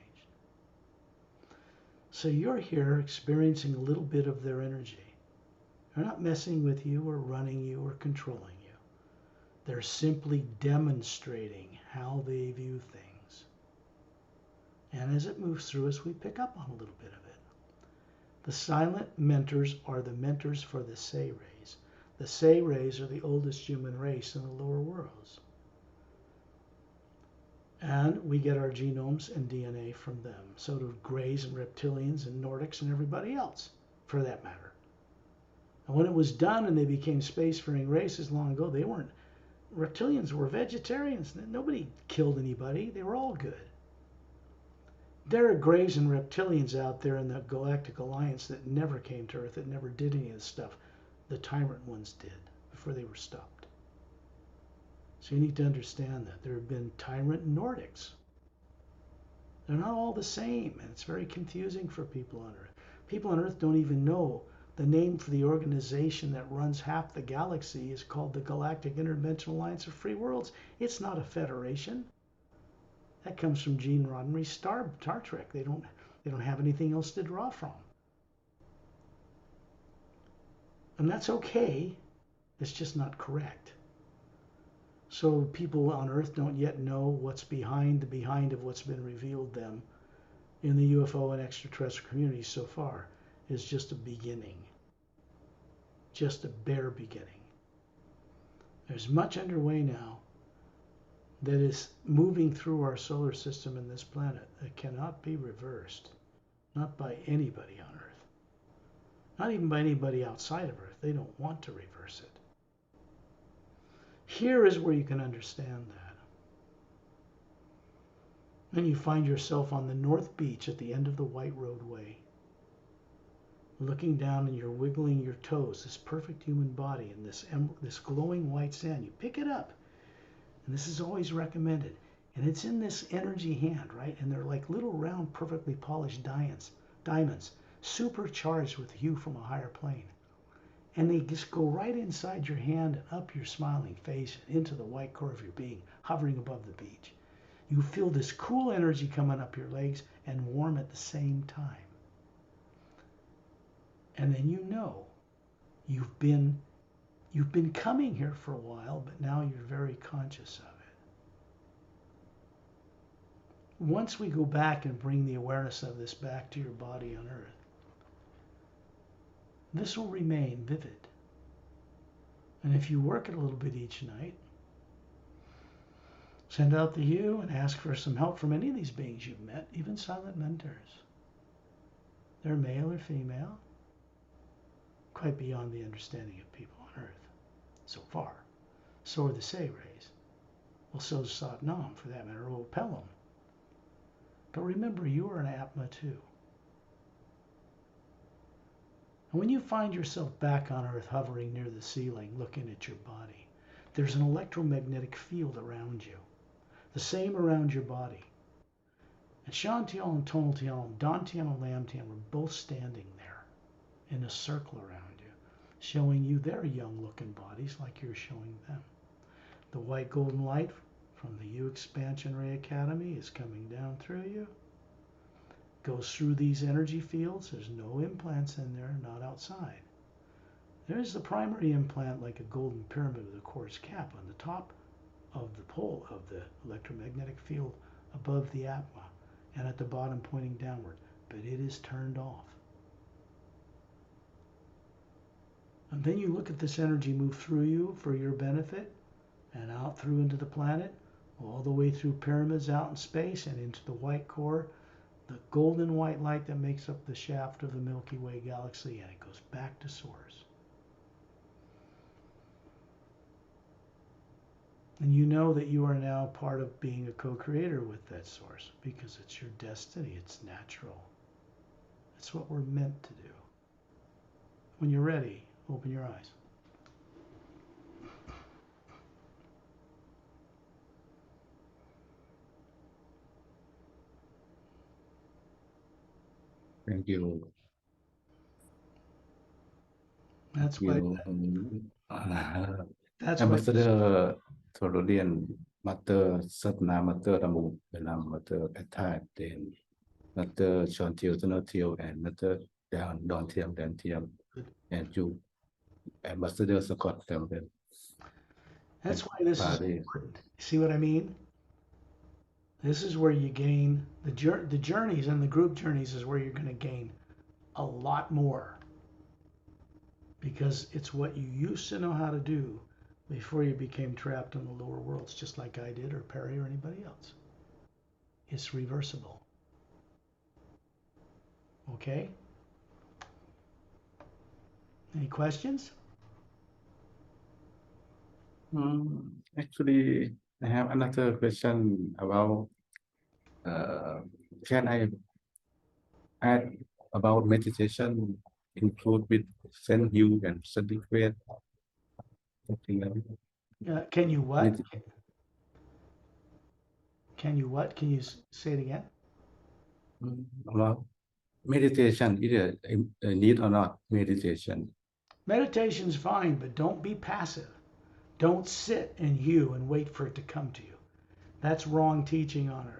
[SPEAKER 1] So you're here experiencing a little bit of their energy. They're not messing with you or running you or controlling you. They're simply demonstrating how they view things. And as it moves through us, we pick up on a little bit of it. The silent mentors are the mentors for the Say rays. The Say rays are the oldest human race in the lower worlds. And we get our genomes and DNA from them. So do Greys and Reptilians and Nordics and everybody else, for that matter. And when it was done and they became spacefaring races long ago, they weren't. Reptilians were vegetarians. Nobody killed anybody. They were all good. There are Greys and Reptilians out there in the Galactic Alliance that never came to Earth, that never did any of this stuff. The Tyrant ones did before they were stopped. So you need to understand that. There have been Tyrant Nordics. They're not all the same, and it's very confusing for people on Earth. People on Earth don't even know the name for the organization that runs half the galaxy is called the Galactic Interdimensional Alliance of Free Worlds. It's not a federation. That comes from Gene Roddenberry's Star Trek. They don't have anything else to draw from. And that's okay. It's just not correct. So people on Earth don't yet know what's behind of what's been revealed them in the UFO and extraterrestrial community so far is just a beginning, just a bare beginning. There's much underway now that is moving through our solar system and this planet that cannot be reversed, not by anybody on Earth, not even by anybody outside of Earth. They don't want to reverse it. Here is where you can understand that. Then you find yourself on the North Beach at the end of the white roadway, looking down and you're wiggling your toes, this perfect human body in this glowing white sand. You pick it up, and this is always recommended. And it's in this energy hand, right? And they're like little round, perfectly polished diamonds, supercharged with hue from a higher plane. And they just go right inside your hand and up your smiling face and into the white core of your being, hovering above the beach. You feel this cool energy coming up your legs and warm at the same time. And then you know you've been coming here for a while, but now you're very conscious of it. Once we go back and bring the awareness of this back to your body on Earth, this will remain vivid. And if you work it a little bit each night, send out the hue and ask for some help from any of these beings you've met, even silent mentors. They're male or female, quite beyond the understanding of people on Earth so far. So are the Say rays. Well, so is Satnam, for that matter, or Pelham. But remember, you are an Atma too. And when you find yourself back on Earth hovering near the ceiling looking at your body, there's an electromagnetic field around you, the same around your body. And Shantiel and Tonaltiel and Dantiel and Lamtiel were both standing there in a circle around you, showing you their young looking bodies like you're showing them. The white golden light from the U Expansion Ray Academy is coming down through you. Goes through these energy fields. There's no implants in there, not outside. There's the primary implant like a golden pyramid with a quartz cap on the top of the pole of the electromagnetic field above the Atma and at the bottom pointing downward, but it is turned off. And then you look at this energy move through you for your benefit and out through into the planet, all the way through pyramids out in space and into the white core, the golden white light that makes up the shaft of the Milky Way galaxy, and it goes back to source. And you know that you are now part of being a co-creator with that source because it's your destiny, it's natural. It's what we're meant to do. When you're ready, open your eyes.
[SPEAKER 2] Thank you.
[SPEAKER 1] That's why.
[SPEAKER 2] You,
[SPEAKER 1] That's why.
[SPEAKER 2] Ambassador Thorodian, Master Satna, Master Ramu, Benam, Master Attack, then Master Chantil, Tonatil, and Master Don Tiam, Dan Tiam, and you, Ambassador Scott, them,
[SPEAKER 1] That's why this is
[SPEAKER 2] Party.
[SPEAKER 1] important. See what I mean? This is where you gain the journeys, and the group journeys is where you're going to gain a lot more because it's what you used to know how to do before you became trapped in the lower worlds, just like I did or Perry or anybody else. It's reversible. Okay? Any questions?
[SPEAKER 2] Actually, I have another question about can I add about meditation include with send you and certificate something like
[SPEAKER 1] Can you what?
[SPEAKER 2] that?
[SPEAKER 1] Can you what? Can you say it again?
[SPEAKER 2] About meditation, is it a need or not meditation?
[SPEAKER 1] Meditation's fine, but don't be passive. Don't sit and hew and wait for it to come to you. That's wrong teaching on earth.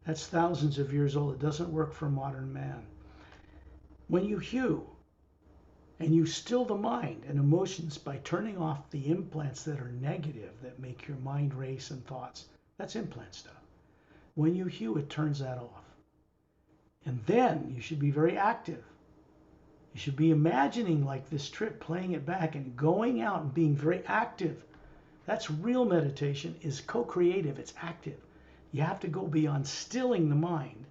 [SPEAKER 1] That's thousands of years old. It doesn't work for modern man. When you hew and you still the mind and emotions by turning off the implants that are negative that make your mind race and thoughts, that's implant stuff. When you hew, it turns that off. And then you should be very active. You should be imagining like this trip, playing it back and going out and being very active. That's real meditation, is co-creative, it's active. You have to go beyond stilling the mind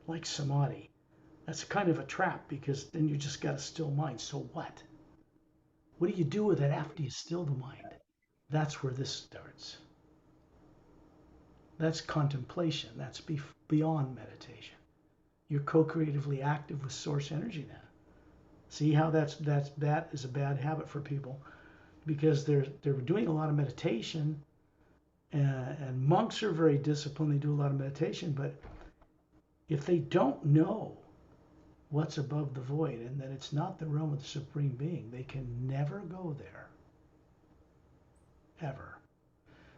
[SPEAKER 1] like samadhi. That's kind of a trap because then you just got a still mind. So what? What do you do with it after you still the mind? That's where this starts. That's contemplation. That's beyond meditation. You're co-creatively active with source energy now. See how that is a bad habit for people because they're doing a lot of meditation, and monks are very disciplined. They do a lot of meditation, but if they don't know what's above the void and that it's not the realm of the supreme being, they can never go there, ever,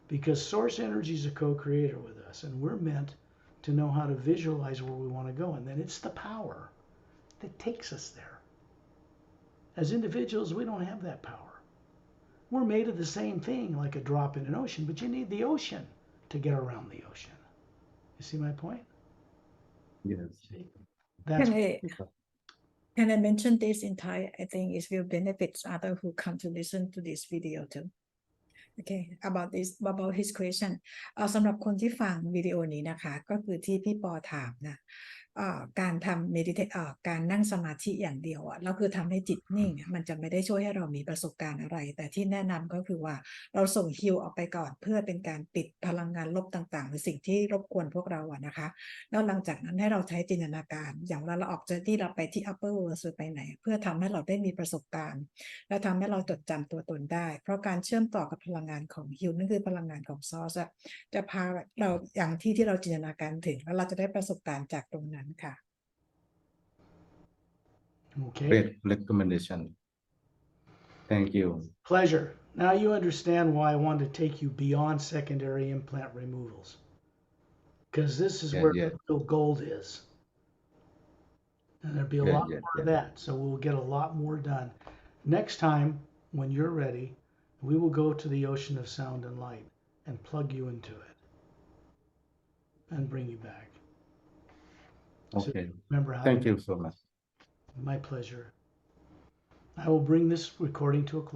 [SPEAKER 1] because source energy is a co-creator with us, and we're meant to know how to visualize where we want to go, and then it's the power that takes us there. As individuals, we don't have that power. We're made of the same thing, like a drop in an ocean, but you need the ocean to get around the ocean. You see my point?
[SPEAKER 2] Yes.
[SPEAKER 1] See? That's
[SPEAKER 3] Can I mention this in Thai? I think it will benefit others who come to listen to this video too. Okay, about his question สำหรับคนที่ฟังวิดีโอนี้นะคะก็คือที่พี่ปอถามนะการทำการนั่งสมาธิอย่างเดียวแล้วคือทำให้จิตนิ่งมันจะไม่ได้ช่วยให้เรามีประสบการณ์อะไรแต่ที่แนะนำก็คือว่าเราส่งฮิวออกไปก่อนเพื่อเป็นการปิดพลังงานลบต่างๆหรือสิ่งที่รบกวนพวกเรานะคะแล้วหลังจากนั้นให้เราใช้จินตนาการอย่างเวลาเราออกจากที่เราไปที่ upper world ไปไหนเพื่อทำให้เราได้มีประสบการณ์และทำให้เราจดจำตัวตนได้เพราะการเชื่อมต่อกับพลังงานของฮิวนั่นคือพลังงานของซอสจะพาเราอย่างที่เราจินตนาการถึงแล้วเราจะได้ประสบการณ์จากตรงนั้นค่ะ
[SPEAKER 1] okay.
[SPEAKER 2] Great recommendation. Thank you.
[SPEAKER 1] Pleasure. Now you understand why I wanted to take you beyond secondary implant removals, because this is where the real gold is, and there'll be a lot more of that, so we'll get a lot more done. Next time, when you're ready, we will go to the ocean of sound and light and plug you into it and bring you back.
[SPEAKER 2] Okay.
[SPEAKER 1] So remember how
[SPEAKER 2] Thank you so much.
[SPEAKER 1] My pleasure. I will bring this recording to a close.